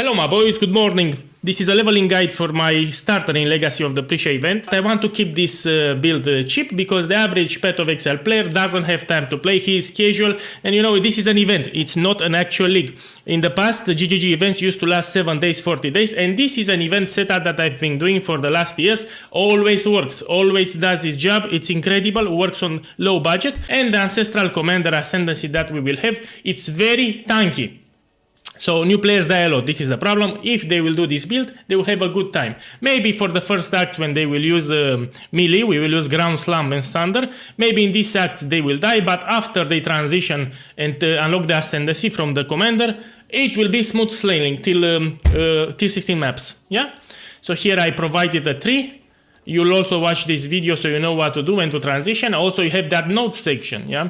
Hello my boys, good morning. This is a leveling guide for my starter in Legacy of the Phrecia event. I want to keep this build cheap because the average Path of Exile player doesn't have time to play. He is casual and you know this is an event, it's not an actual league. In the past the GGG events used to last 7 days, 40 days, and this is an event setup that I've been doing for the last years. Always works, always does its job, it's incredible, works on low budget, and the Ancestral Commander Ascendancy that we will have, it's very tanky. So new players die a lot, this is the problem. If they will do this build, they will have a good time. Maybe for the first act when they will use melee, we will use Ground Slam and Thunder. Maybe in these acts they will die, but after they transition and unlock the Ascendancy from the Commander, it will be smooth sailing till tier 16 maps. Yeah. So here I provided a tree. You'll also watch this video so you know what to do when to transition. Also you have that notes section. Yeah.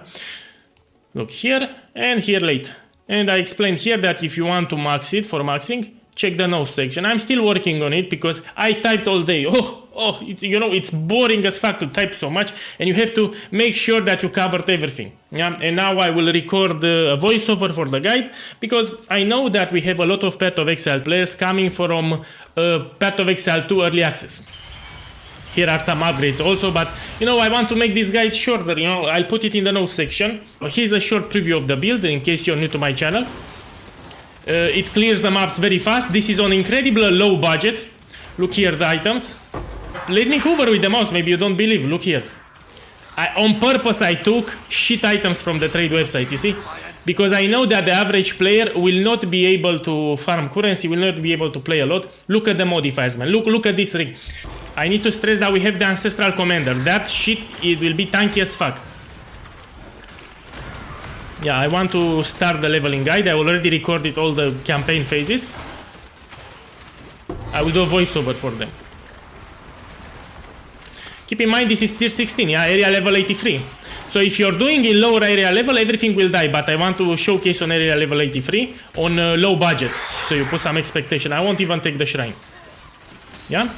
Look here and here later. And I explained here that if you want to max it for maxing, check the notes section. I'm still working on it because I typed all day. It's, you know, it's boring as fuck to type so much, and you have to make sure that you covered everything. Yeah. And now I will record a voiceover for the guide because I know that we have a lot of Path of Exile players coming from Path of Exile 2 early access. Here are some upgrades also, but you know, I want to make this guide shorter, you know, I'll put it in the notes section. Here's a short preview of the build in case you're new to my channel. It clears the maps very fast. This is on incredible low budget. Look here, the items. Let me hover with the mouse, maybe you don't believe, look here. On purpose I took shit items from the trade website, you see? Because I know that the average player will not be able to farm currency, will not be able to play a lot. Look at the modifiers, man. Look at this rig. I need to stress that we have the Ancestral Commander. That shit, it will be tanky as fuck. Yeah, I want to start the leveling guide. I already recorded all the campaign phases. I will do a voiceover for them. Keep in mind this is tier 16, yeah, area level 83. So if you're doing in lower area level, everything will die, but I want to showcase on area level 83 on low budget. So you put some expectation. I won't even take the shrine. Yeah?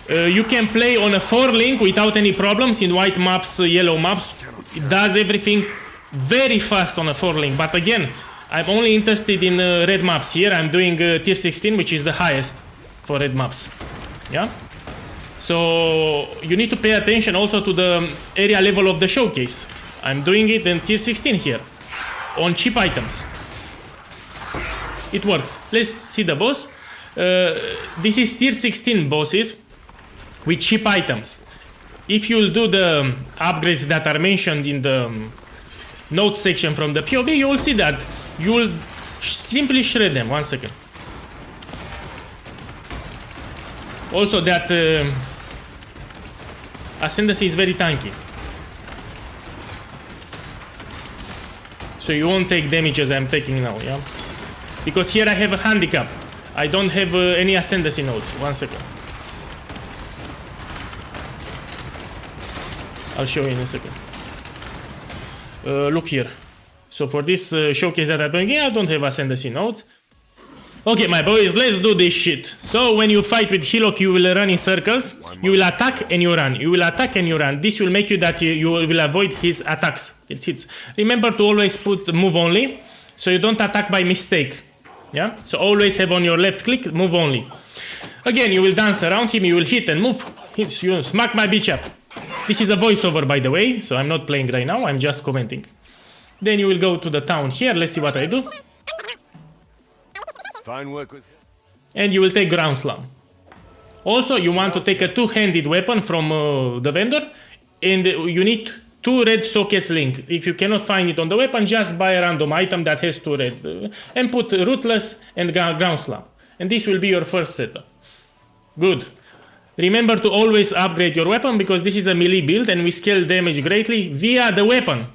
You can play on a 4-link without any problems in white maps, yellow maps. It does everything very fast on a 4-link. But again, I'm only interested in red maps. Here I'm doing tier 16, which is the highest for red maps. Yeah? So you need to pay attention also to the area level of the showcase. I'm doing it in tier 16 here, on cheap items. It works. Let's see the boss. This is tier 16 bosses with cheap items. If you'll do the upgrades that are mentioned in the notes section from the POE, you will see that you'll simply shred them. 1 second. Also that Ascendancy is very tanky. So you won't take damage as I'm taking now, yeah? Because here I have a handicap. I don't have any Ascendancy nodes. 1 second. I'll show you in a second. Look here. So for this showcase that I'm doing here, I don't have Ascendancy nodes. Okay, my boys, let's do this shit. So when you fight with Hillock, you will run in circles. You will attack and you run. You will attack and you run. This will make you that you will avoid his attacks. It hits. Remember to always put move only, so you don't attack by mistake. Yeah. So always have on your left click move only. Again, you will dance around him. You will hit and move. Hit. You smack my bitch up. This is a voiceover, by the way, so I'm not playing right now. I'm just commenting. Then you will go to the town here. Let's see what I do. Fine work with. And you will take Ground Slam. Also, you want to take a two-handed weapon from the vendor, and you need 2 red sockets linked. If you cannot find it on the weapon, just buy a random item that has 2 red, and put Ruthless and Ground Slam. And this will be your first setup. Good. Remember to always upgrade your weapon because this is a melee build and we scale damage greatly via the weapon.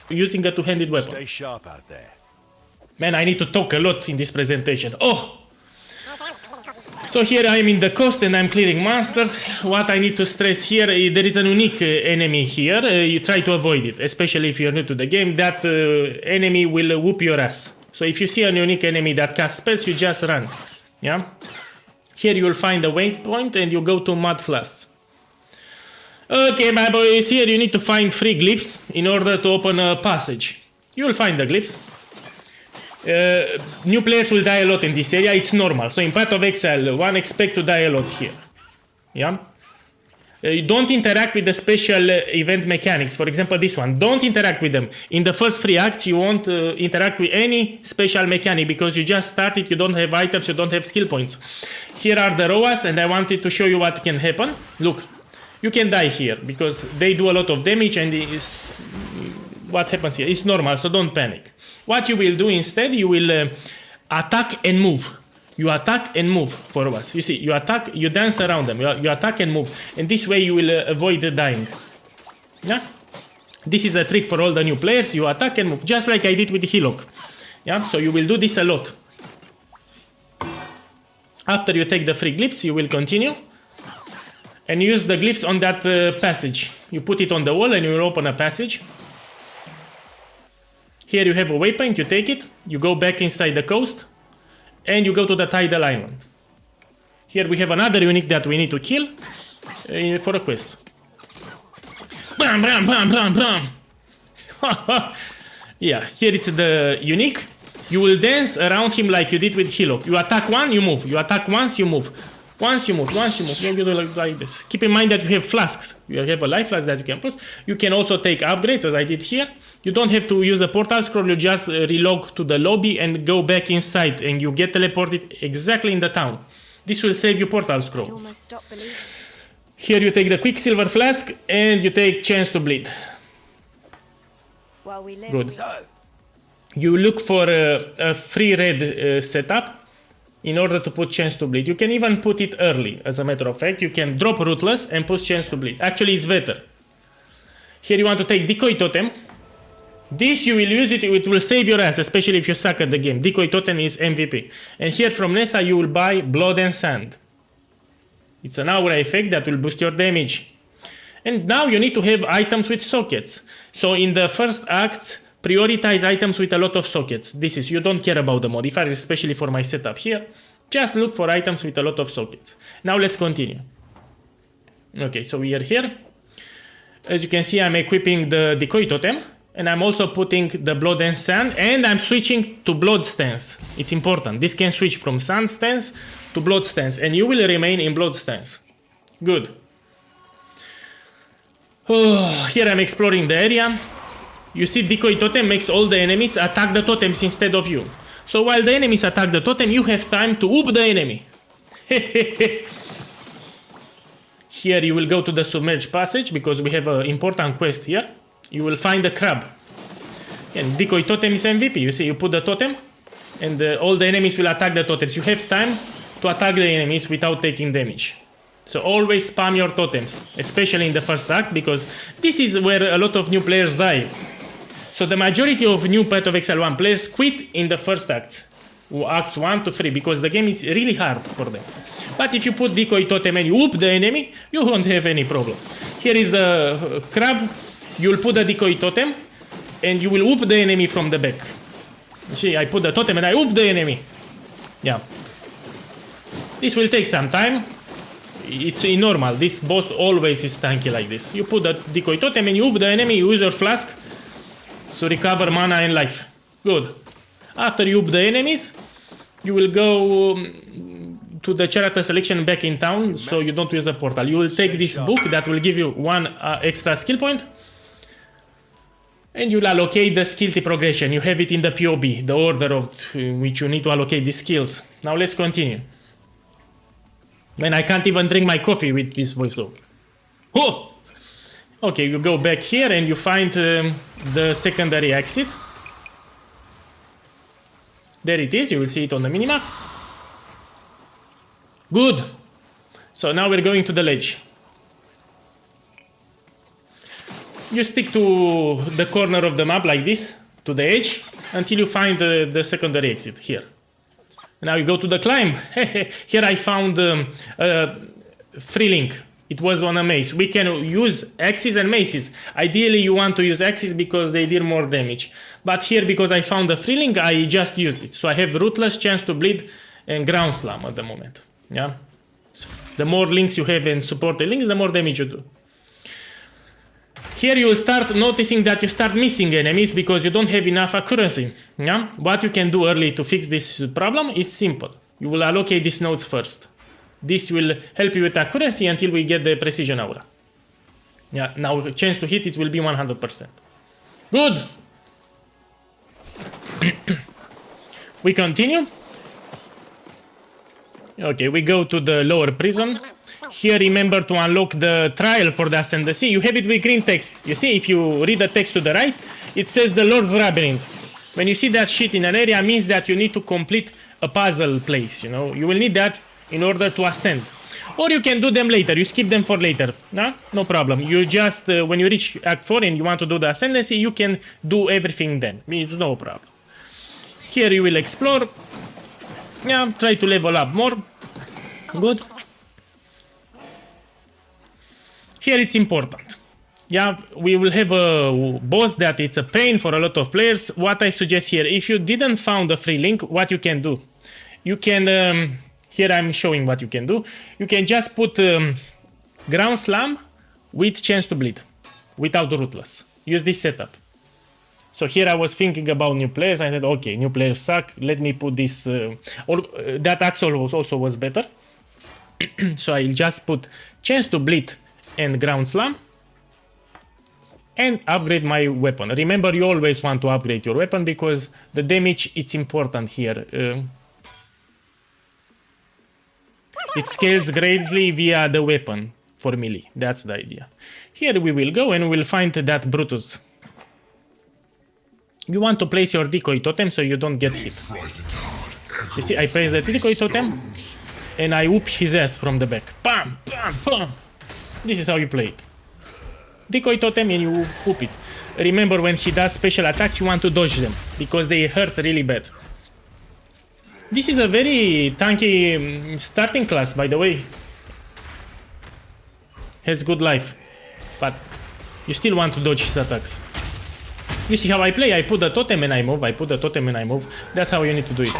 Using a two-handed weapon. Stay sharp out there. Man, I need to talk a lot in this presentation. Oh! So here I am in the coast and I'm clearing monsters. What I need to stress here, there is a unique enemy here. You try to avoid it, especially if you're new to the game. That enemy will whoop your ass. So if you see a unique enemy that casts spells, you just run. Yeah? Here you will find a waypoint and you go to Mud Flasks. Okay, my boys, here you need to find 3 glyphs in order to open a passage. You will find the glyphs. New players will die a lot in this area, it's normal. So in Path of Exile, one expect to die a lot here. Yeah? You don't interact with the special event mechanics. For example, this one. Don't interact with them. In the first 3 acts, you won't interact with any special mechanic because you just started, you don't have items, you don't have skill points. Here are the ROAS, and I wanted to show you what can happen. Look, you can die here because they do a lot of damage, and what happens here? It's normal, so don't panic. What you will do instead, you will attack and move. You attack and move forwards. You see, you attack, you dance around them. You attack and move. And this way you will avoid dying. Yeah? This is a trick for all the new players. You attack and move, just like I did with the Hillock. Yeah? So you will do this a lot. After you take the 3 glyphs, you will continue. And use the glyphs on that passage. You put it on the wall and you will open a passage. Here you have a waypoint, you take it. You go back inside the coast. And you go to the tidal island. Here we have another unique that we need to kill for a quest. Bam, bam, bam, bam, bam. Yeah, here it's the unique. You will dance around him like you did with Hillock. You attack one, you move. You attack once, you move. Once you move, once you move. You do like this. Keep in mind that you have flasks. You have a life flask that you can put. You can also take upgrades, as I did here. You don't have to use a portal scroll. You just relog to the lobby and go back inside, and you get teleported exactly in the town. This will save you portal scrolls. Here you take the Quicksilver flask, and you take Chance to Bleed. Good. You look for a free red setup. In order to put Chance to Bleed. You can even put it early, as a matter of fact. You can drop Ruthless and put Chance to Bleed. Actually, it's better. Here you want to take Decoy Totem. This you will use it will save your ass, especially if you suck at the game. Decoy Totem is MVP. And here from Nessa you will buy Blood and Sand. It's an aura effect that will boost your damage. And now you need to have items with sockets. So in the first acts, prioritize items with a lot of sockets. This is, you don't care about the modifiers, especially for my setup here. Just look for items with a lot of sockets. Now let's continue. Okay, so we are here. As you can see, I'm equipping the Decoy Totem. And I'm also putting the Blood and Sand. And I'm switching to Blood stance. It's important. This can switch from Sand stance to Blood stance. And you will remain in Blood stance. Good. Oh, here I'm exploring the area. You see, Decoy Totem makes all the enemies attack the totems instead of you. So while the enemies attack the totem, you have time to whoop the enemy. Here you will go to the submerged passage because we have an important quest here. You will find a crab. And Decoy Totem is MVP. You see, you put the totem and all the enemies will attack the totems. You have time to attack the enemies without taking damage. So always spam your totems, especially in the first act, because this is where a lot of new players die. So the majority of new Path of Exile 1 players quit in the first acts. Acts 1 to 3, because the game is really hard for them. But if you put Decoy Totem and you whoop the enemy, you won't have any problems. Here is the crab. You'll put the Decoy Totem and you will whoop the enemy from the back. You see, I put the totem and I whoop the enemy. Yeah. This will take some time. It's normal. This boss always is tanky like this. You put the Decoy Totem and you whoop the enemy, you use your flask to recover mana and life. Good. After you whoop the enemies, you will go to the character selection back in town, so you don't use the portal. You will take this book that will give you 1 extra skill point. And you'll allocate the skill progression. You have it in the POB, the order of which you need to allocate these skills. Now let's continue. Man, I can't even drink my coffee with this voiceover. Oh! Okay, you go back here and you find the secondary exit. There it is, you will see it on the minimap. Good! So now we're going to the ledge. You stick to the corner of the map like this, to the edge, until you find the secondary exit here. Now you go to the climb. Here I found a free link. It was on a mace. We can use axes and maces. Ideally you want to use axes because they deal more damage. But here, because I found a free link, I just used it. So I have Ruthless, Chance to Bleed, and Ground Slam at the moment. Yeah. So the more links you have and supported links, the more damage you do. Here you will start noticing that you start missing enemies because you don't have enough accuracy. Yeah? What you can do early to fix this problem is simple. You will allocate these nodes first. This will help you with accuracy until we get the precision aura. Yeah, now chance to hit it will be 100%. Good! We continue. Okay, we go to the lower prison. Here remember to unlock the trial for the ascendancy. You have it with green text. You see, if you read the text to the right, it says the Lord's Labyrinth. When you see that shit in an area, it means that you need to complete a puzzle place, you know. You will need that in order to ascend. Or you can do them later, you skip them for later. No problem. You just, when you reach Act 4 and you want to do the ascendancy, you can do everything then. It's no problem. Here you will explore. Yeah, try to level up more. Good. Here it's important. Yeah, we will have a boss that it's a pain for a lot of players. What I suggest here, if you didn't found a free link, what you can do? You can, here I'm showing what you can do. You can just put ground slam with chance to bleed, without rootless. Use this setup. So here I was thinking about new players. I said, okay, new players suck. Let me put this. That Axel also was better. So I'll just put chance to bleed and ground slam. And upgrade my weapon. Remember, you always want to upgrade your weapon because the damage, it's important here. It scales greatly via the weapon for melee. That's the idea. Here we will go and we'll find that Brutus. You want to place your decoy totem so you don't get hit. You see, I place the decoy totem and I whoop his ass from the back. Bam, bam, bam. This is how you play it. Decoy totem and you whoop it. Remember, when he does special attacks, you want to dodge them because they hurt really bad. This is a very tanky starting class, by the way. Has good life, but you still want to dodge his attacks. You see how I play? I put the totem and I move, I put the totem and I move. That's how you need to do it.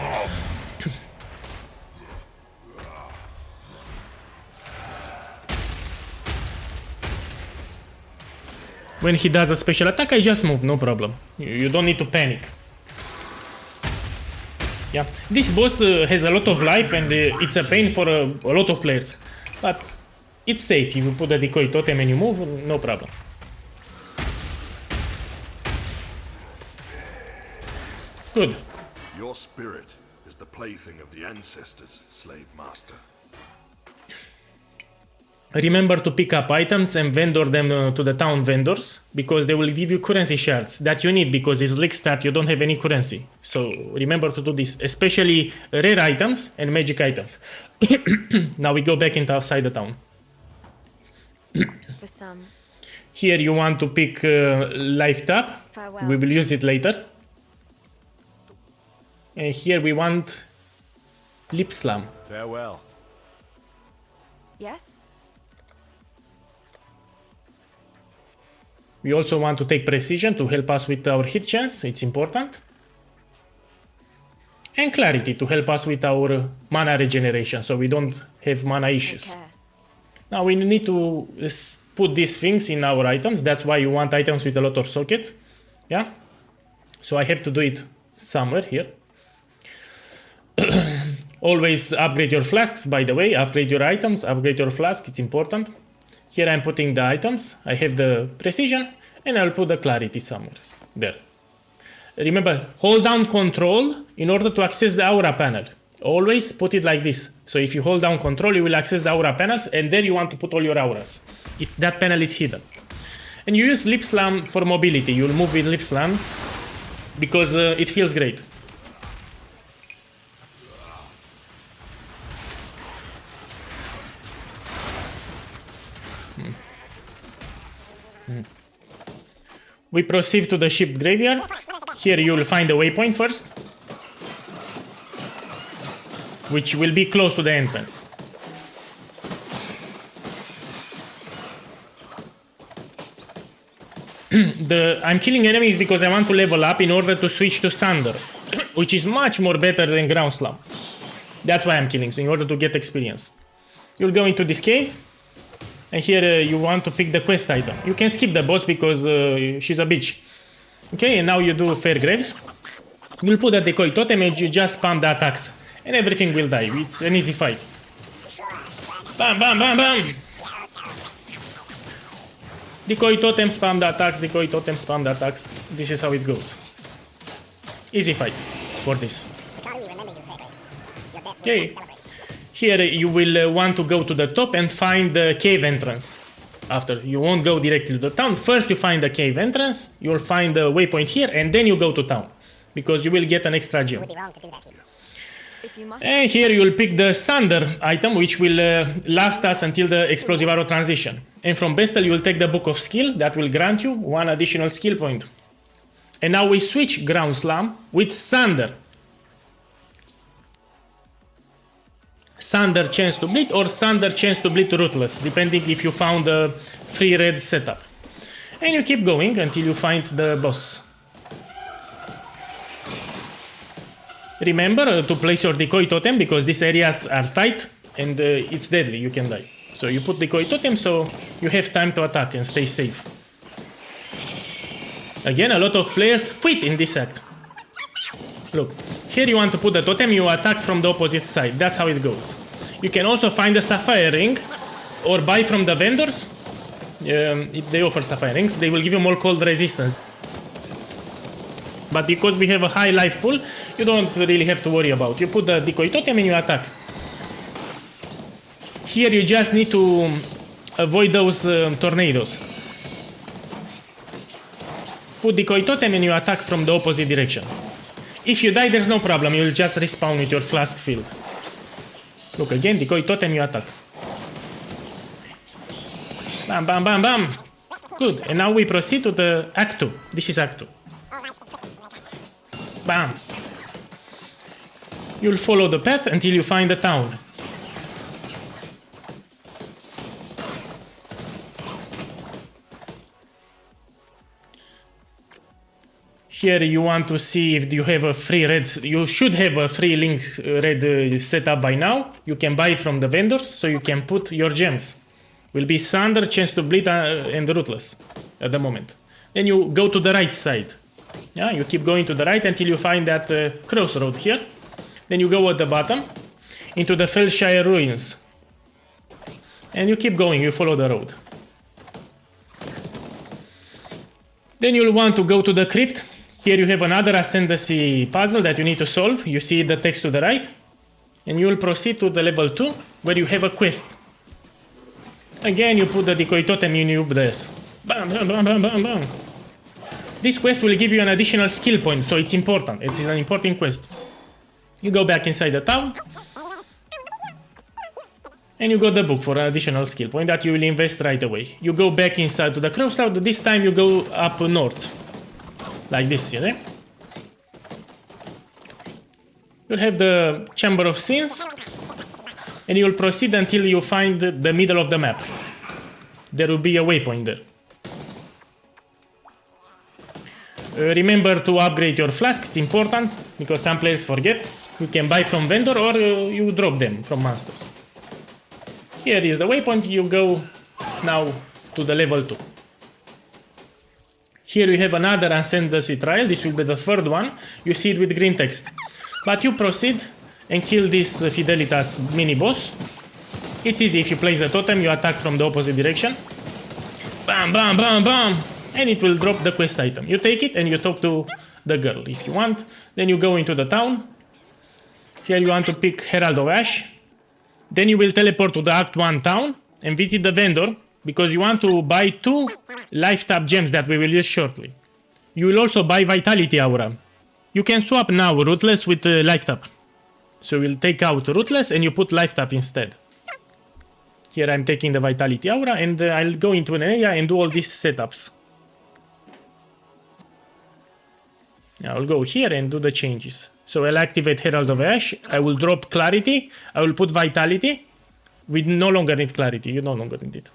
When he does a special attack, I just move, no problem. You don't need to panic. Yeah, this boss has a lot of life and it's a pain for a lot of players. But it's safe. If you put a decoy totem and you move, no problem. Good. Your spirit is the plaything of the ancestors, slave master. Remember to pick up items and vendor them to the town vendors, because they will give you currency shards that you need, because it's League start, you don't have any currency. So remember to do this, especially rare items and magic items. Now we go back into outside the town. Here you want to pick life tap. Farewell. We will use it later. And here we want lip slam. Farewell. Yes? We also want to take precision to help us with our hit chance, it's important. And clarity to help us with our mana regeneration, so we don't have mana issues. Now we need to put these things in our items, that's why you want items with a lot of sockets. Yeah? So I have to do it somewhere here. Always upgrade your flasks, by the way, upgrade your items, upgrade your flask, it's important. Here I'm putting the items, I have the precision, and I'll put the clarity somewhere, there. Remember, hold down control in order to access the aura panel. Always put it like this. So if you hold down control, you will access the aura panels, and there you want to put all your auras. That panel is hidden. And you use lip slam for mobility, you'll move with lip slam, because it feels great. We proceed to the ship graveyard. Here you will find a waypoint first, which will be close to the entrance. I'm killing enemies because I want to level up in order to switch to Thunder, which is much more better than Ground Slam. That's why I'm killing, in order to get experience. You'll go into this cave. And here you want to pick the quest item. You can skip the boss because she's a bitch. Okay, and now you do Fair Graves. You'll put a decoy totem and you just spam the attacks. And everything will die. It's an easy fight. Bam, bam, bam, bam! Decoy totem, spam the attacks, decoy totem, spam the attacks. This is how it goes. Easy fight for this. Okay. Here you will want to go to the top and find the cave entrance. After, you won't go directly to the town. First you find the cave entrance, you'll find the waypoint here, and then you go to town. Because you will get an extra gem. And here you will pick the Thunder item, which will last us until the Explosive Arrow transition. And from Bestel you will take the Book of Skill, that will grant you 1 additional skill point. And now we switch Ground Slam with Thunder. Thunder chance to bleed or Thunder chance to bleed Ruthless, depending if you found a free red setup. And you keep going until you find the boss. Remember to place your decoy totem because these areas are tight and it's deadly, you can die. So you put decoy totem so you have time to attack and stay safe. Again, a lot of players quit in this act. Look, here you want to put the totem, you attack from the opposite side. That's how it goes. You can also find a sapphire ring or buy from the vendors. If they offer sapphire rings, they will give you more cold resistance. But because we have a high life pool, you don't really have to worry about. You put the decoy totem and you attack. Here you just need to avoid those tornadoes. Put decoy totem and you attack from the opposite direction. If you die, there's no problem. You'll just respawn with your flask field. Look again, decoy totem, you attack. Bam, bam, bam, bam. Good. And now we proceed to the Act 2. This is Act 2. Bam. You'll follow the path until you find the town. Here you want to see if you have a free red. You should have a free link red setup by now. You can buy it from the vendors, so you can put your gems. Will be Thunder, Chance to Bleed, and Ruthless at the moment. Then you go to the right side. Yeah, you keep going to the right until you find that crossroad here. Then you go at the bottom into the Felshire Ruins. And you keep going, you follow the road. Then you'll want to go to the crypt. Here you have another ascendancy puzzle that you need to solve. You see the text to the right. And you'll proceed to the level 2 where you have a quest. Again, you put the decoy totem in your this. Bam, bam, bam, bam, bam, bam. This quest will give you an additional skill point, so it's important. It's an important quest. You go back inside the town. And you got the book for an additional skill point that you will invest right away. You go back inside to the crossroad. This time you go up north. Like this, you know? You'll have the Chamber of Sins. And you'll proceed until you find the middle of the map. There will be a waypoint there. Remember to upgrade your flasks, it's important, because some players forget. You can buy from vendor or you drop them from masters. Here is the waypoint, you go now to the level 2. Here you have another Ascendancy trial, this will be the third one. You see it with green text. But you proceed and kill this Fidelitas mini-boss. It's easy, if you place the totem, you attack from the opposite direction. Bam, bam, bam, bam! And it will drop the quest item. You take it and you talk to the girl if you want. Then you go into the town. Here you want to pick Herald of Ash. Then you will teleport to the Act 1 town and visit the vendor because you want to buy 2 life tap gems that we will use shortly. You will also buy Vitality Aura. You can swap now Ruthless with life tap. So we'll take out Ruthless and you put life tap instead. Here I'm taking the Vitality Aura and I'll go into an area and do all these setups. I'll go here and do the changes. So I'll activate Herald of Ash. I will drop Clarity. I will put Vitality. We no longer need Clarity. You no longer need it.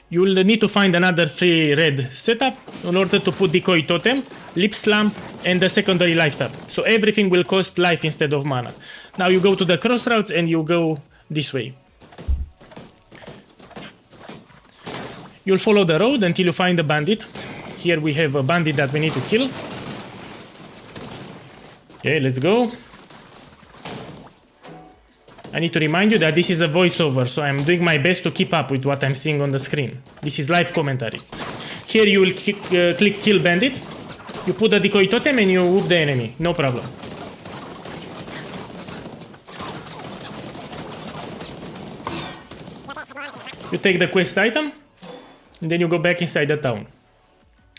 You will need to find another free red setup in order to put Decoy Totem, Lip Slam, and the secondary life tap. So everything will cost life instead of mana. Now you go to the crossroads and you go this way. You'll follow the road until you find a bandit. Here we have a bandit that we need to kill. Okay, let's go. I need to remind you that this is a voiceover, so I'm doing my best to keep up with what I'm seeing on the screen. This is live commentary. Here you will click kill bandit. You put the decoy totem and you whoop the enemy. No problem. You take the quest item, and then you go back inside the town.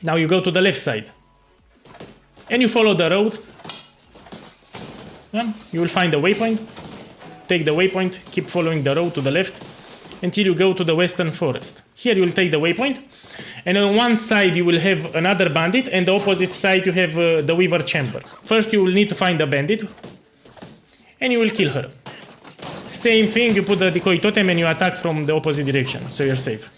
Now you go to the left side. And you follow the road. Yeah, you will find a waypoint. Take the waypoint, keep following the road to the left until you go to the western forest. Here you will take the waypoint, and on one side you will have another bandit, and the opposite side you have the weaver chamber. First you will need to find a bandit, and you will kill her. Same thing, you put the decoy totem and you attack from the opposite direction, so you're safe.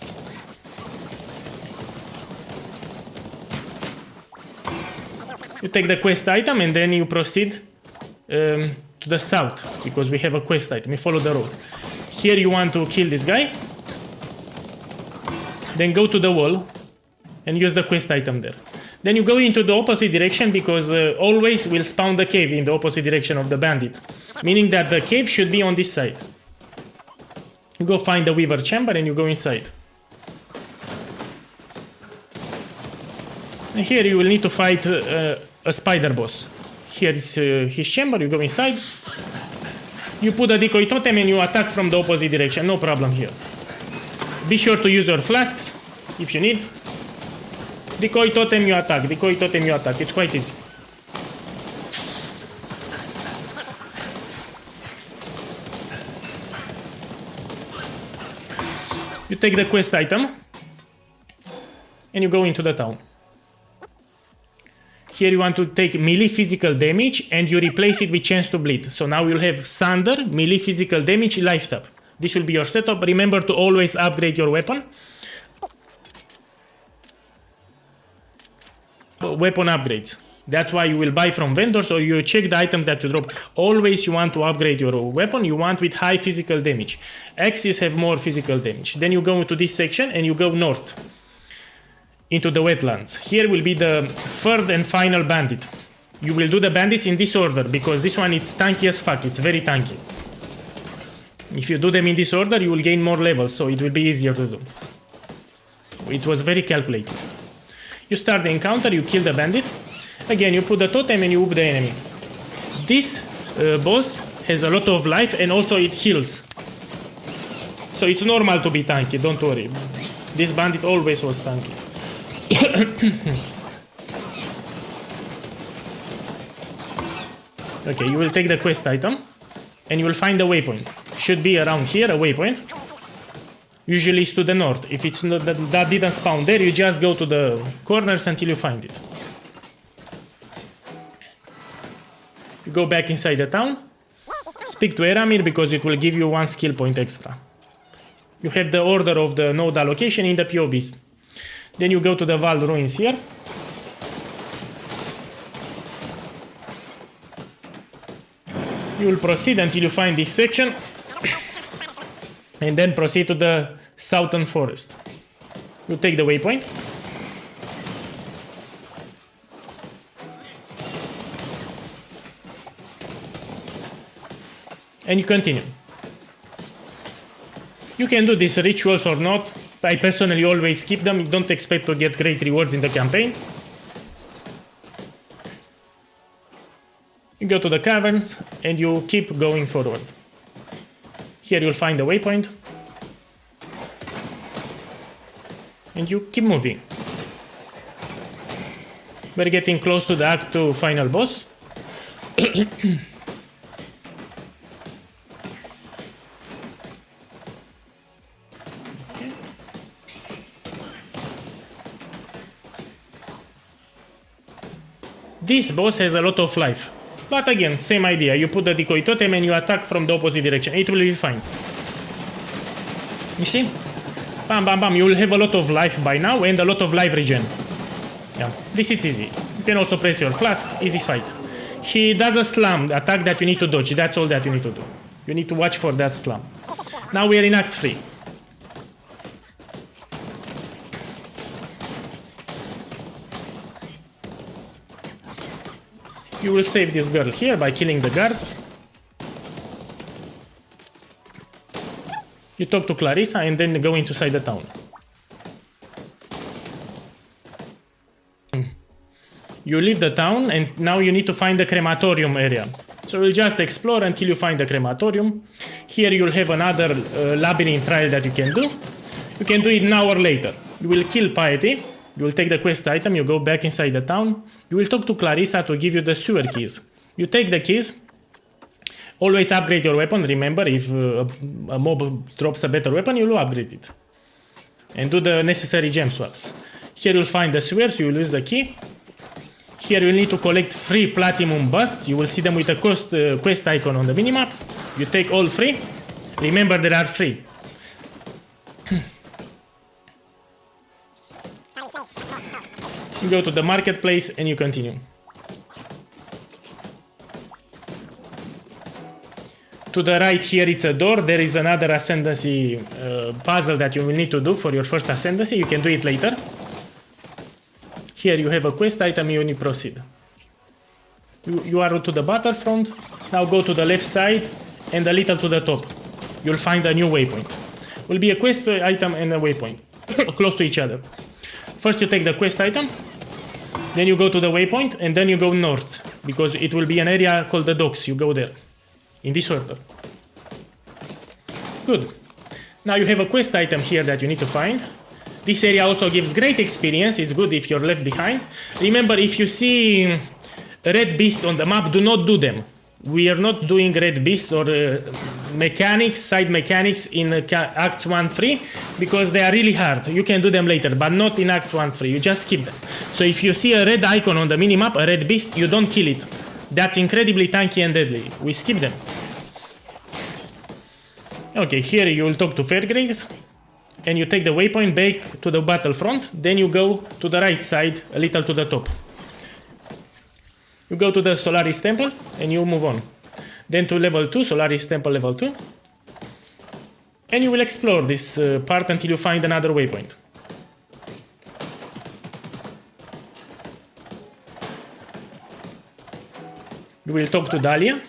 You take the quest item and then you proceed to the south, because we have a quest item. You follow the road. Here you want to kill this guy. Then go to the wall and use the quest item there. Then you go into the opposite direction, because always will spawn the cave in the opposite direction of the bandit. Meaning that the cave should be on this side. You go find the weaver chamber and you go inside. And here you will need to fight a spider boss. Here is his chamber, you go inside. You put a decoy totem and you attack from the opposite direction, no problem here. Be sure to use your flasks if you need. Decoy totem, you attack. Decoy totem, you attack. It's quite easy. You take the quest item and you go into the town. Here you want to take melee physical damage and you replace it with chance to bleed. So now you'll have Thunder, melee physical damage, life tap. This will be your setup. Remember to always upgrade your weapon. Weapon upgrades. That's why you will buy from vendors, or you check the items that you drop. Always you want to upgrade your weapon. You want with high physical damage. Axes have more physical damage. Then you go into this section and you go north into the wetlands. Here will be the third and final bandit. You will do the bandits in this order, because this one is tanky as fuck. It's very tanky. If you do them in this order, you will gain more levels, so it will be easier to do. It was very calculated. You start the encounter, you kill the bandit. Again, you put the totem and you whoop the enemy. This boss has a lot of life and also it heals. So it's normal to be tanky, don't worry. This bandit always was tanky. Okay, you will take the quest item and you will find a waypoint. Should be around here, a waypoint. Usually it's to the north. If it's not, that didn't spawn there, you just go to the corners until you find it. You go back inside the town. Speak to Eramir, because it will give you 1 skill point extra. You have the order of the node allocation in the POBs. Then you go to the Val ruins here. You will proceed until you find this section. And then proceed to the southern forest. You take the waypoint. And you continue. You can do these rituals or not. I personally always skip them. You don't expect to get great rewards in the campaign. You go to the caverns and you keep going forward. Here you'll find a waypoint. And you keep moving. We're getting close to the Act 2 final boss. This boss has a lot of life. But again, same idea. You put the decoy totem and you attack from the opposite direction. It will be fine. You see? Bam, bam, bam. You will have a lot of life by now and a lot of life regen. Yeah, this is easy. You can also press your flask. Easy fight. He does a slam attack that you need to dodge. That's all that you need to do. You need to watch for that slam. Now we are in Act 3. You will save this girl here by killing the guards. You talk to Clarissa and then go inside the town. You leave the town and now you need to find the crematorium area. So you'll just explore until you find the crematorium. Here you'll have another labyrinth trial that you can do. You can do it an hour later. You will kill Piety. You will take the quest item. You go back inside the town. You will talk to Clarissa to give you the sewer keys. You take the keys. Always upgrade your weapon. Remember, if a mob drops a better weapon, you will upgrade it. And do the necessary gem swaps. Here you'll find the sewers. You will use the key. Here you need to collect 3 platinum busts. You will see them with a quest icon on the minimap. You take all 3. Remember, there are 3. You go to the marketplace and you continue. To the right here it's a door. There is another ascendancy puzzle that you will need to do for your first ascendancy. You can do it later. Here you have a quest item, you need to proceed. You are to the battlefront. Now go to the left side and a little to the top. You'll find a new waypoint. Will be a quest item and a waypoint. Close to each other. First you take the quest item. Then you go to the waypoint and then you go north. Because it will be an area called the docks. You go there. In this order. Good. Now you have a quest item here that you need to find. This area also gives great experience. It's good if you're left behind. Remember, if you see red beasts on the map, do not do them. We are not doing red beasts or mechanics, side mechanics in Act 1-3 because they are really hard. You can do them later, but not in Act 1-3. You just skip them. So if you see a red icon on the minimap, a red beast, you don't kill it. That's incredibly tanky and deadly. We skip them. Okay, here you will talk to Fairgraves. And you take the waypoint back to the battlefront. Then you go to the right side, a little to the top. You go to the Solaris Temple and you move on. Then to level 2, Solaris Temple level 2. And you will explore this part until you find another waypoint. You will talk to Dahlia.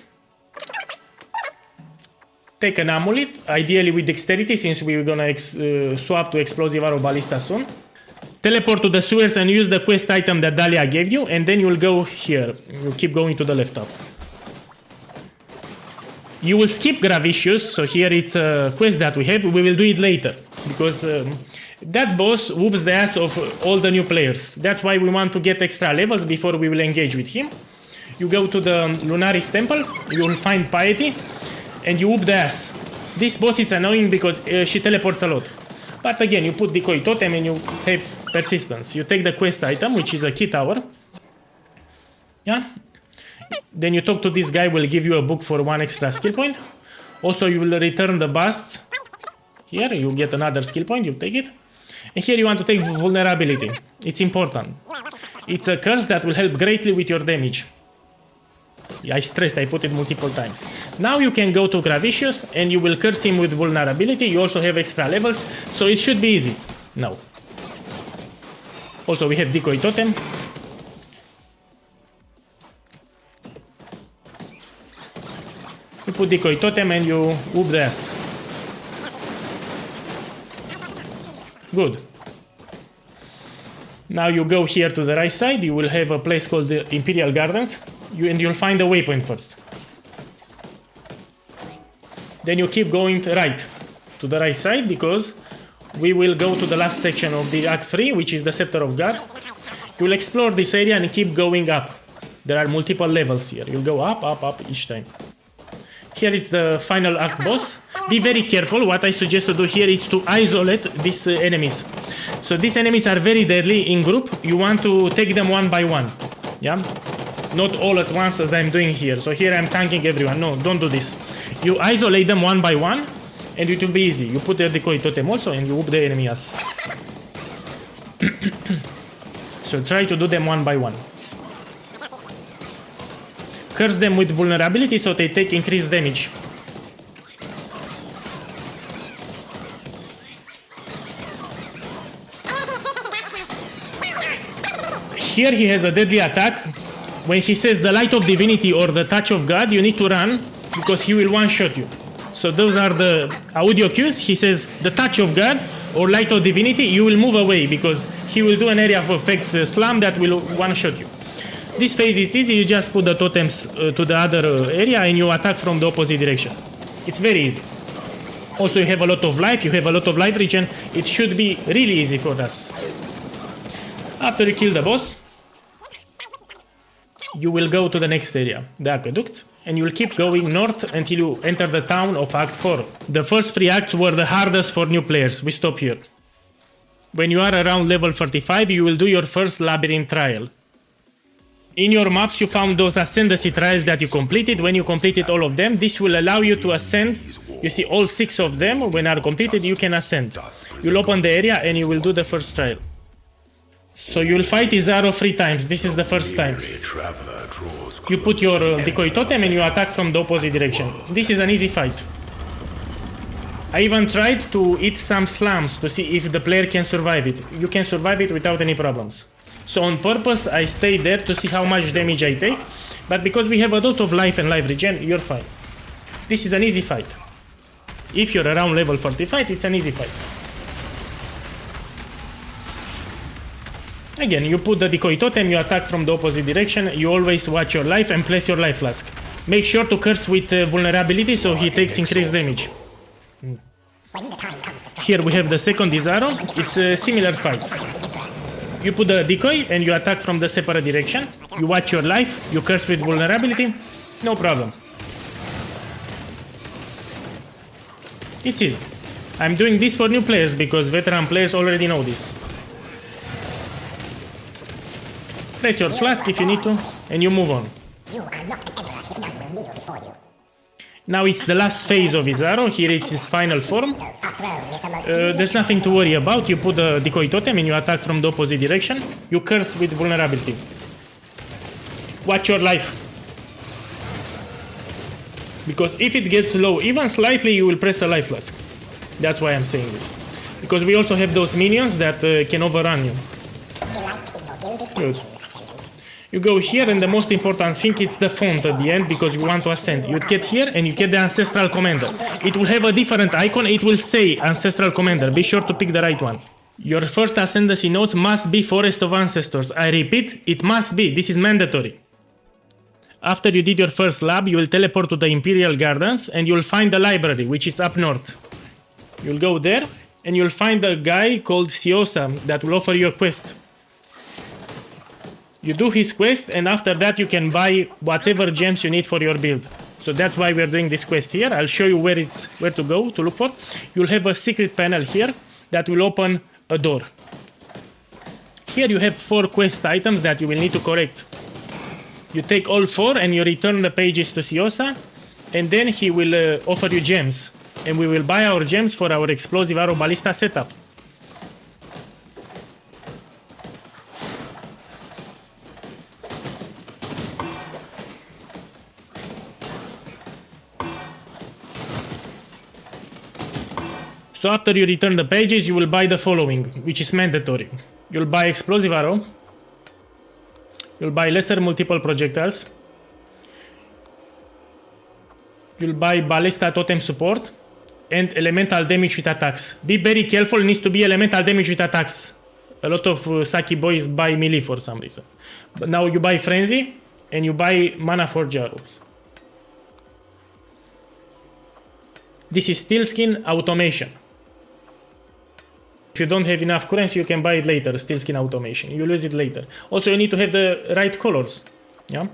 Take an amulet, ideally with dexterity since we're gonna swap to explosive arrow ballista soon. Teleport to the sewers and use the quest item that Dahlia gave you, and then you'll go here. You'll keep going to the left up. You will skip Gravicious, so here it's a quest that we have. We will do it later because that boss whoops the ass of all the new players. That's why we want to get extra levels before we will engage with him. You go to the Lunaris Temple, you will find Piety. And you whoop the ass. This boss is annoying because she teleports a lot. But again, you put decoy totem and you have persistence. You take the quest item, which is a key tower. Yeah. Then you talk to this guy, will give you a book for 1 extra skill point. Also, you will return the busts. Here, you get another skill point, you take it. And here you want to take vulnerability. It's important. It's a curse that will help greatly with your damage. I stressed, I put it multiple times. Now you can go to Gravicious and you will curse him with vulnerability. You also have extra levels, so it should be easy. No. Also we have decoy totem. You put decoy totem and you whoop the ass. Good. Now you go here to the right side. You will have a place called the Imperial Gardens. And you'll find the waypoint first. Then you keep going right to the right side because we will go to the last section of the Act 3, which is the Scepter of God. You'll explore this area and keep going up. There are multiple levels here. You'll go up, up, up each time. Here is the final act boss. Be very careful. What I suggest to do here is to isolate these enemies. So these enemies are very deadly in group. You want to take them one by one. Yeah? Not all at once as I'm doing here. So here I'm tanking everyone. No, don't do this. You isolate them one by one and it will be easy. You put the decoy totem also and you whoop the enemy ass. So try to do them one by one. Curse them with vulnerability so they take increased damage. Here he has a deadly attack When he says the light of divinity or the touch of God, you need to run because he will one-shot you. So those are the audio cues. He says the touch of God or light of divinity, you will move away because he will do an area of effect slam that will one-shot you. This phase is easy, you just put the totems to the other area and you attack from the opposite direction. It's very easy. Also you have a lot of life, you have a lot of life regen, it should be really easy for us. After you kill the boss, you will go to the next area, the aqueducts, and you will keep going north until you enter the town of Act 4. The first 3 acts were the hardest for new players, we stop here. When you are around level 35, you will do your first labyrinth trial. In your maps you found those ascendancy trials that you completed. When you completed all of them, this will allow you to ascend. You see all 6 of them, when are completed you can ascend. You'll open the area and you will do the first trial. So you'll fight Izaro 3 times, this is the first time. You put your decoy totem and you attack from the opposite direction. This is an easy fight. I even tried to eat some slams to see if the player can survive it. You can survive it without any problems. So on purpose I stayed there to see how much damage I take, but because we have a lot of life and life regen, you're fine. This is an easy fight. If you're around level 45, it's an easy fight. Again, you put the decoy totem, you attack from the opposite direction, you always watch your life and place your life flask. Make sure to curse with vulnerability so he takes increased damage. Here we have the second Izaro, it's a similar fight. You put the decoy and you attack from the separate direction, you watch your life, you curse with vulnerability, no problem. It's easy. I'm doing this for new players because veteran players already know this. Place your flask if you need to, and you move on. Now it's the last phase of Izaro, here it's his final form. There's nothing to worry about, you put the decoy totem and you attack from the opposite direction. You curse with vulnerability. Watch your life. Because if it gets low, even slightly, you will press a life flask. That's why I'm saying this. Because we also have those minions that can overrun you. Good. You go here and the most important thing is the font at the end because you want to ascend. You get here and you get the Ancestral Commander. It will have a different icon, it will say Ancestral Commander, be sure to pick the right one. Your first ascendancy nodes must be Forest of Ancestors. I repeat, it must be, this is mandatory. After you did your first lab, you will teleport to the Imperial Gardens and you'll find the library, which is up north. You'll go there and you'll find a guy called Siosa that will offer you a quest. You do his quest and after that you can buy whatever gems you need for your build. So that's why we're doing this quest here. I'll show you where to go to look for. You'll have a secret panel here that will open a door. Here you have 4 quest items that you will need to collect. You take all 4 and you return the pages to Siosa and then he will offer you gems. And we will buy our gems for our explosive arrow ballista setup. So after you return the pages, you will buy the following, which is mandatory. You'll buy explosive arrow. You'll buy lesser multiple projectiles. You'll buy ballista totem support and elemental damage with attacks. Be very careful, it needs to be elemental damage with attacks. A lot of Saki boys buy melee for some reason. But now you buy frenzy and you buy mana forge arrows. This is steel skin automation. If you don't have enough currency, you can buy it later, steel skin automation. You'll use it later. Also, you need to have the right colors. Yeah.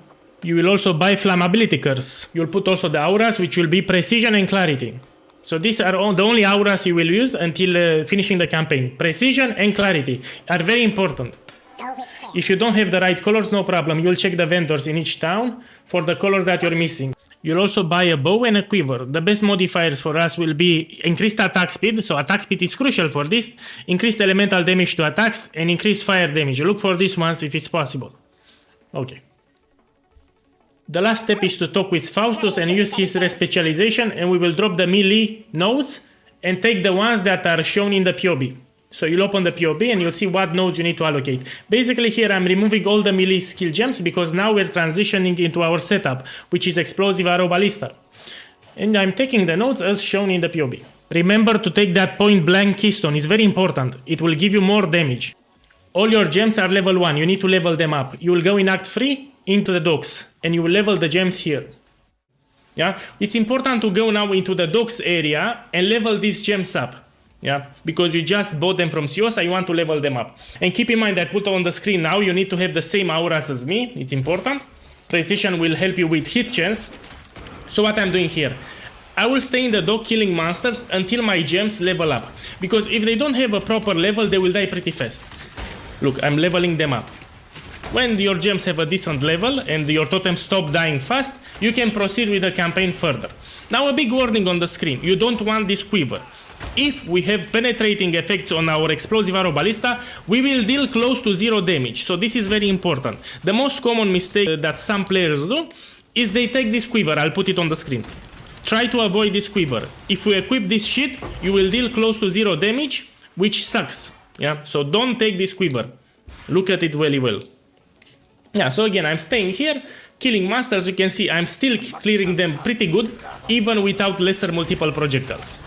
You will also buy flammability curse. You'll put also the auras, which will be precision and clarity. So these are the only auras you will use until finishing the campaign. Precision and clarity are very important. If you don't have the right colors, no problem. You'll check the vendors in each town for the colors that you're missing. You'll also buy a bow and a quiver. The best modifiers for us will be increased attack speed. So attack speed is crucial for this. Increased elemental damage to attacks and increased fire damage. Look for these ones if it's possible. Okay. The last step is to talk with Faustus and use his respecialization, and we will drop the melee nodes and take the ones that are shown in the POB. So you'll open the POB and you'll see what nodes you need to allocate. Basically here I'm removing all the melee skill gems because now we're transitioning into our setup, which is Explosive Arrow Ballista. And I'm taking the nodes as shown in the POB. Remember to take that point blank keystone, it's very important. It will give you more damage. All your gems are level 1, you need to level them up. You will go in Act 3 into the docks and you will level the gems here. Yeah, it's important to go now into the docks area and level these gems up. Yeah, because you just bought them from Siosa, you want to level them up. And keep in mind that I put on the screen now, you need to have the same auras as me, it's important. Precision will help you with hit chance. So what I'm doing here, I will stay in the dock killing monsters until my gems level up. Because if they don't have a proper level, they will die pretty fast. Look, I'm leveling them up. When your gems have a decent level and your totems stop dying fast, you can proceed with the campaign further. Now a big warning on the screen, you don't want this quiver. If we have penetrating effects on our Explosive Arrow Ballista, we will deal close to 0 damage, so this is very important. The most common mistake that some players do is they take this quiver, I'll put it on the screen. Try to avoid this quiver. If you equip this shit, you will deal close to 0 damage, which sucks. Yeah, so don't take this quiver. Look at it very well. Yeah, so again, I'm staying here, killing monsters. You can see I'm still clearing them pretty good, even without lesser multiple projectiles.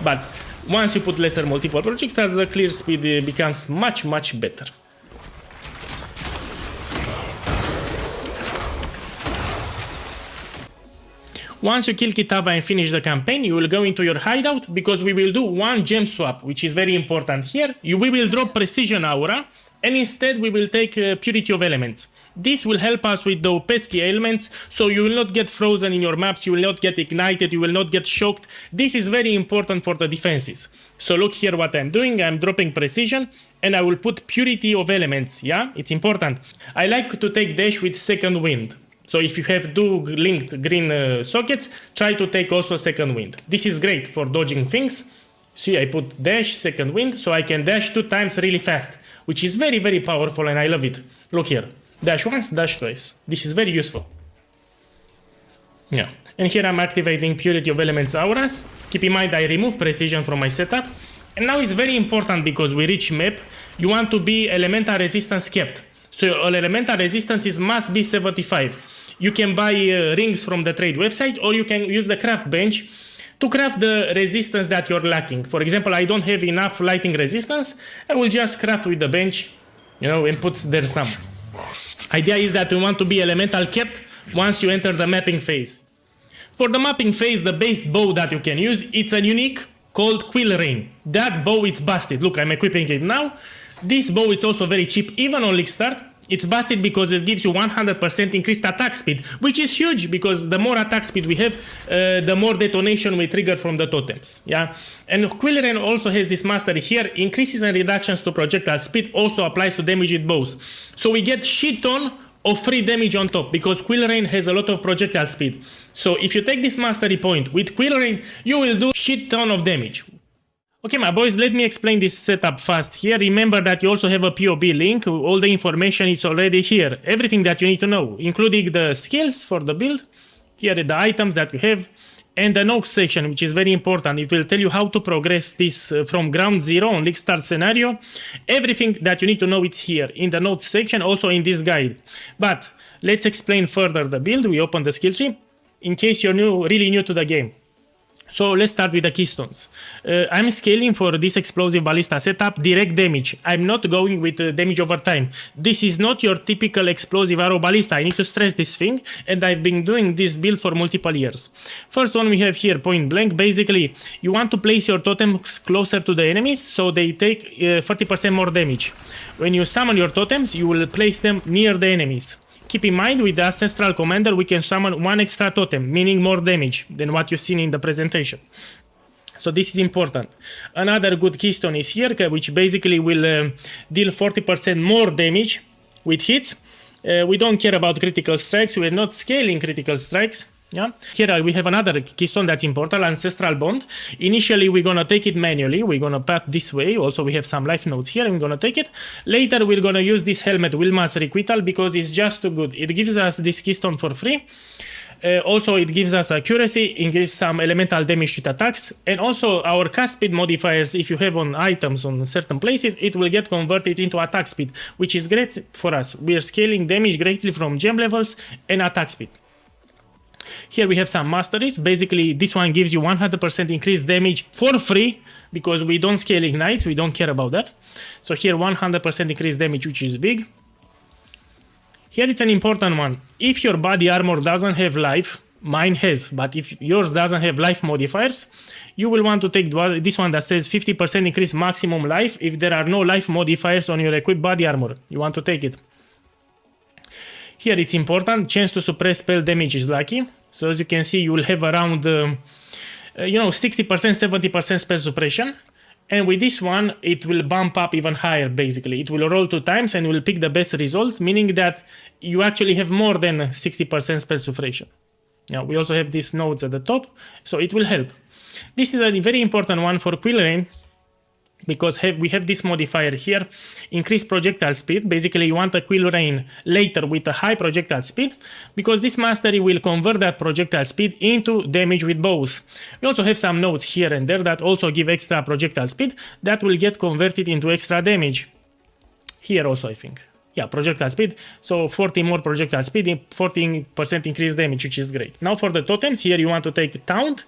But once you put lesser multiple projectiles, the clear speed becomes much, much better. Once you kill Kitava and finish the campaign, you will go into your hideout because we will do one gem swap, which is very important here. We will drop Precision Aura, and instead we will take Purity of Elements. This will help us with the pesky ailments, so you will not get frozen in your maps, you will not get ignited, you will not get shocked. This is very important for the defenses. So look here what I'm doing, I'm dropping Precision, and I will put Purity of Elements, yeah? It's important. I like to take Dash with Second Wind. So if you have two linked green sockets, try to take also Second Wind. This is great for dodging things. See, I put Dash, Second Wind, so I can dash 2 times really fast, which is very, very powerful and I love it. Look here. Dash once, dash twice. This is very useful. Yeah. And here I'm activating Purity of Elements auras. Keep in mind I remove Precision from my setup. And now it's very important because we reach map. You want to be elemental resistance kept. So your elemental resistance must be 75. You can buy rings from the trade website or you can use the craft bench to craft the resistance that you're lacking. For example, I don't have enough lighting resistance. I will just craft with the bench, you know, and put there some. Idea is that you want to be elemental kept once you enter the mapping phase. For the mapping phase, the base bow that you can use, it's a unique called Quill Rain. That bow is busted. Look, I'm equipping it now. This bow is also very cheap, even on League Start. It's busted because it gives you 100% increased attack speed, which is huge because the more attack speed we have, the more detonation we trigger from the totems. Yeah, and Quill Rain also has this mastery here. Increases and reductions to projectile speed also applies to damage with bows. So we get shit ton of free damage on top because Quill Rain has a lot of projectile speed. So if you take this mastery point with Quill Rain, you will do shit ton of damage. Okay, my boys, let me explain this setup fast here. Remember that you also have a POB link. All the information is already here. Everything that you need to know, including the skills for the build. Here are the items that you have. And the notes section, which is very important. It will tell you how to progress this from ground zero on League Start scenario. Everything that you need to know is here in the notes section, also in this guide. But let's explain further the build. We open the skill tree in case you're really new to the game. So let's start with the keystones. I'm scaling for this Explosive Ballista setup direct damage. I'm not going with damage over time. This is not your typical Explosive Arrow Ballista. I need to stress this thing, and I've been doing this build for multiple years. First one we have here, point blank. Basically, you want to place your totems closer to the enemies so they take 40% more damage. When you summon your totems, you will place them near the enemies. Keep in mind, with the Ancestral Commander, we can summon 1 extra totem, meaning more damage than what you've seen in the presentation. So this is important. Another good keystone is here, which basically will deal 40% more damage with hits. We don't care about critical strikes. We're not scaling critical strikes. Yeah. Here we have another keystone that's important, Ancestral Bond. Initially, we're going to take it manually. We're going to path this way. Also, we have some life nodes here. I'm going to take it. Later, we're going to use this helmet, Wilma's Requital, because it's just too good. It gives us this keystone for free. Also, it gives us accuracy, increase some elemental damage with attacks, and also our cast speed modifiers, if you have on items on certain places, it will get converted into attack speed, which is great for us. We are scaling damage greatly from gem levels and attack speed. Here we have some masteries. Basically, this one gives you 100% increased damage for free, because we don't scale ignites, we don't care about that. So here 100% increased damage, which is big. Here it's an important one. If your body armor doesn't have life, mine has, but if yours doesn't have life modifiers, you will want to take this one that says 50% increase maximum life if there are no life modifiers on your equipped body armor. You want to take it. Here it's important, chance to suppress spell damage is lucky. So as you can see, you will have around 60%, 70% spell suppression. And with this one, it will bump up even higher, basically. It will roll 2 times and will pick the best result, meaning that you actually have more than 60% spell suppression. Now, we also have these nodes at the top, so it will help. This is a very important one for Quill Rain, because we have this modifier here, increase projectile speed. Basically, you want a Quill Rain later with a high projectile speed, because this mastery will convert that projectile speed into damage with bows. We also have some nodes here and there that also give extra projectile speed that will get converted into extra damage. Here also, I think. Yeah, projectile speed. So 40 more projectile speed, 14% increased damage, which is great. Now for the totems, here you want to take Taunt.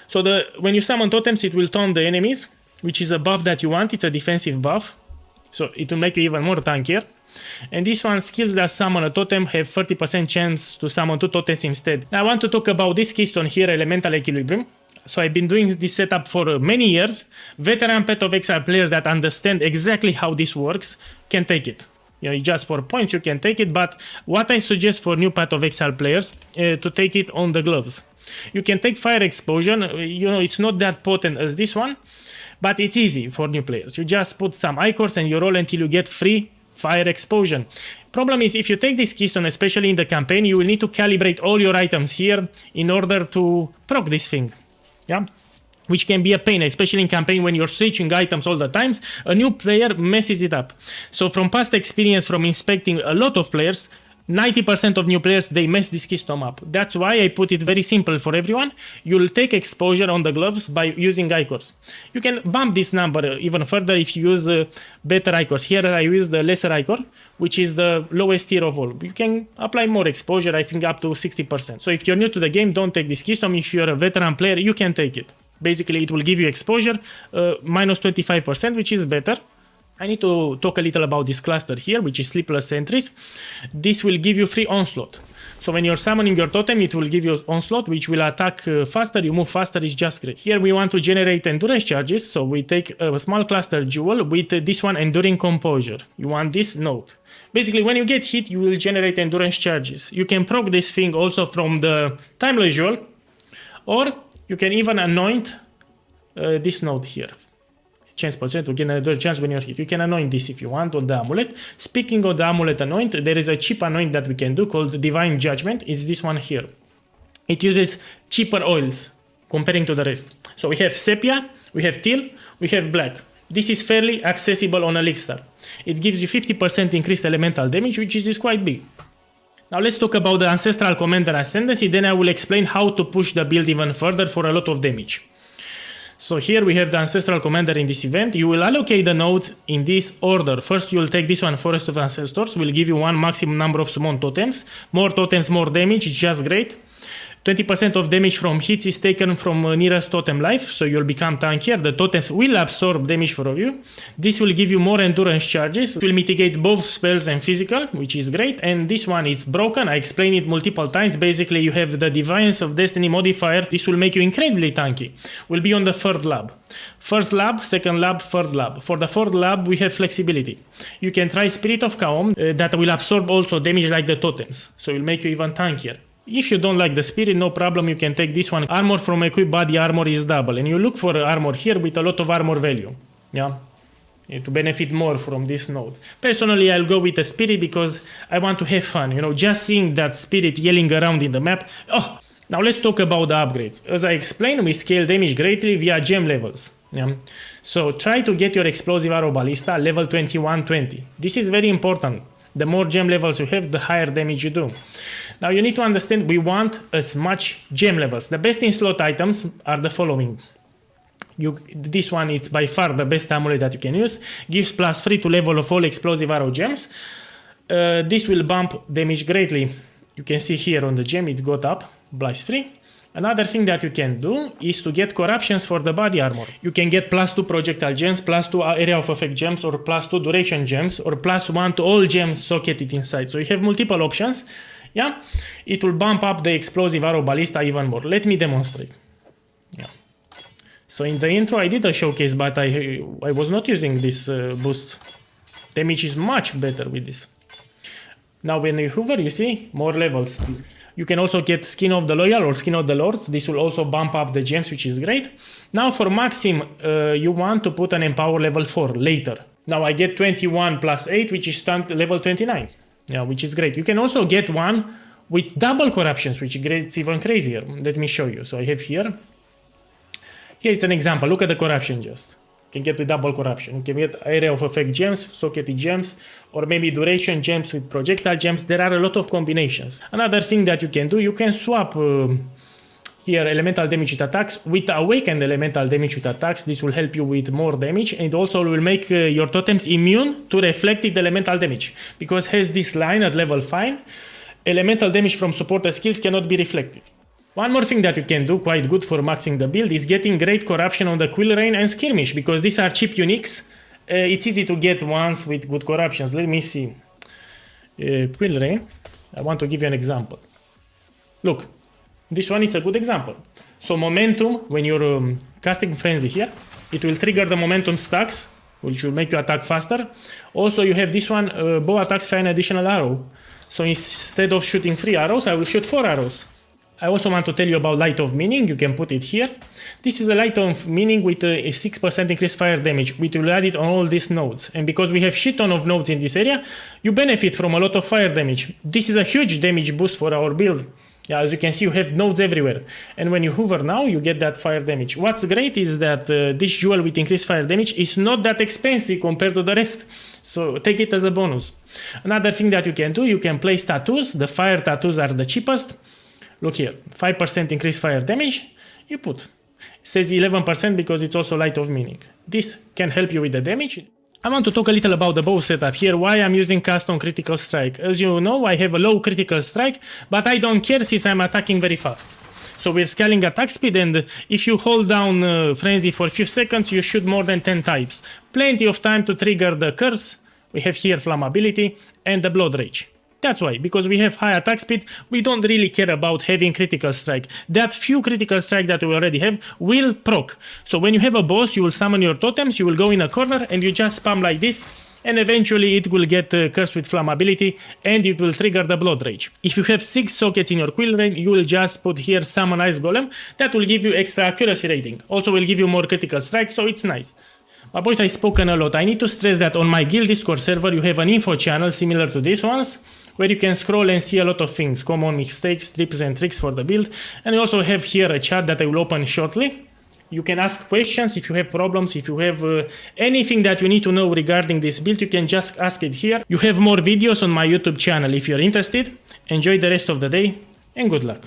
So when you summon totems, it will taunt the enemies, which is a buff that you want. It's a defensive buff, so it will make you even more tankier. And this one, skills that summon a totem have 30% chance to summon 2 totems instead. Now I want to talk about this keystone here, Elemental Equilibrium. So I've been doing this setup for many years. Veteran Path of Exile players that understand exactly how this works can take it. You know, just for points you can take it, but what I suggest for new Path of Exile players to take it on the gloves. You can take Fire Explosion. You know, it's not that potent as this one, but it's easy for new players. You just put some icors and you roll until you get free Fire Explosion. Problem is, if you take this keystone, especially in the campaign, you will need to calibrate all your items here in order to proc this thing. Yeah, which can be a pain, especially in campaign when you're switching items all the times. A new player messes it up. So from past experience, from inspecting a lot of players, 90% of new players, they mess this keystone up. That's why I put it very simple for everyone. You'll take exposure on the gloves by using icors. You can bump this number even further if you use better icors. Here I use the lesser icor, which is the lowest tier of all. You can apply more exposure, I think up to 60%. So if you're new to the game, don't take this keystone. If you're a veteran player, you can take it. Basically, it will give you exposure, minus 25%, which is better. I need to talk a little about this cluster here, which is Sleepless Sentries. This will give you free onslaught. So when you're summoning your totem, it will give you onslaught, which will attack faster, you move faster, it's just great. Here we want to generate endurance charges, so we take a small cluster jewel with this one, Enduring Composure. You want this node. Basically, when you get hit, you will generate endurance charges. You can proc this thing also from the Timeless Jewel, or you can even anoint this node here. Chance percent to get another chance when you're hit. You can anoint this if you want on the amulet. Speaking of the amulet anoint, there is a cheap anoint that we can do called Divine Judgment. It's this one here. It uses cheaper oils comparing to the rest. So we have sepia, we have teal, we have black. This is fairly accessible on Elixir. It gives you 50% increased elemental damage, which is quite big. Now let's talk about the Ancestral Commander Ascendancy, then I will explain how to push the build even further for a lot of damage. So here we have the Ancestral Commander in this event. You will allocate the nodes in this order. First you will take this one, Forest of Ancestors, will give you one maximum number of summon totems. More totems, more damage, it's just great. 20% of damage from hits is taken from nearest totem life, so you'll become tankier. The totems will absorb damage from you. This will give you more endurance charges. It will mitigate both spells and physical, which is great. And this one is broken. I explained it multiple times. Basically, you have the Defiance of Destiny modifier. This will make you incredibly tanky. Will be on the third lab. First lab, second lab, third lab. For the fourth lab, we have flexibility. You can try Spirit of Kaom that will absorb also damage like the totems, so it will make you even tankier. If you don't like the spirit, no problem, you can take this one. Armor from equipped body armor is double, and you look for armor here with a lot of armor value. Yeah, to benefit more from this node. Personally, I'll go with the spirit because I want to have fun, you know, just seeing that spirit yelling around in the map. Oh, now let's talk about the upgrades. As I explained, we scale damage greatly via gem levels. Yeah, so try to get your explosive arrow ballista level 21-20. This is very important. The more gem levels you have, the higher damage you do. Now you need to understand we want as much gem levels. The best in slot items are the following. This one is by far the best amulet that you can use. Gives +3 to level of all explosive arrow gems. This will bump damage greatly. You can see here on the gem it got up, +3. Another thing that you can do is to get corruptions for the body armor. You can get +2 projectile gems, +2 area of effect gems, or +2 duration gems, or +1 to all gems socketed inside. So you have multiple options. Yeah, it will bump up the explosive arrow ballista even more. Let me demonstrate. Yeah. So in the intro I did a showcase, but I was not using this boost. Damage is much better with this. Now when you hover, you see more levels. You can also get Skin of the Loyal or Skin of the Lords. This will also bump up the gems, which is great. Now for Maxim, you want to put an Empower level 4 later. Now I get 21 + 8, which is level 29. Yeah, which is great. You can also get one with double corruptions, which is even crazier. Let me show you. So I have here. Here it's an example. Look at the corruption just. You can get with double corruption. You can get area of effect gems, socketed gems, or maybe duration gems with projectile gems. There are a lot of combinations. Another thing that you can do, you can swap here elemental damage with attacks with awakened elemental damage with attacks. This will help you with more damage, and also will make your totems immune to reflected elemental damage, because it has this line at level 5, elemental damage from supporter skills cannot be reflected. One more thing that you can do quite good for maxing the build is getting great corruption on the Quill Rain and Skirmish, because these are cheap uniques. It's easy to get ones with good corruptions. Let me see. Quill Rain. I want to give you an example. Look, this one is a good example. So momentum, when you're casting Frenzy here, it will trigger the momentum stacks, which will make you attack faster. Also, you have this one, bow attacks for an additional arrow. So instead of shooting 3 arrows, I will shoot 4 arrows. I also want to tell you about Light of Meaning. You can put it here. This is a Light of Meaning with a 6% increased fire damage. We will add it on all these nodes. And because we have shit ton of nodes in this area, you benefit from a lot of fire damage. This is a huge damage boost for our build. Yeah, as you can see, you have nodes everywhere. And when you hover now, you get that fire damage. What's great is that this jewel with increased fire damage is not that expensive compared to the rest. So take it as a bonus. Another thing that you can do, you can place tattoos. The fire tattoos are the cheapest. Look here, 5% increased fire damage, you put. It says 11% because it's also Light of Meaning. This can help you with the damage. I want to talk a little about the bow setup here, why I'm using cast on critical strike. As you know, I have a low critical strike, but I don't care since I'm attacking very fast. So we're scaling attack speed, and if you hold down Frenzy for a few seconds, you shoot more than 10 types. Plenty of time to trigger the curse. We have here Flammability and the Blood Rage. That's why, because we have high attack speed, we don't really care about having critical strike. That few critical strike that we already have will proc. So when you have a boss, you will summon your totems, you will go in a corner and you just spam like this, and eventually it will get cursed with Flammability and it will trigger the Blood Rage. If you have 6 sockets in your Quill Rain, you will just put here Summon Ice Golem. That will give you extra accuracy rating. Also will give you more critical strike, so it's nice. But boys, I've spoken a lot. I need to stress that on my guild Discord server, you have an info channel similar to these ones, where you can scroll and see a lot of things, common mistakes, tips and tricks for the build. And I also have here a chat that I will open shortly. You can ask questions if you have problems, if you have anything that you need to know regarding this build, you can just ask it here. You have more videos on my YouTube channel if you're interested. Enjoy the rest of the day and good luck.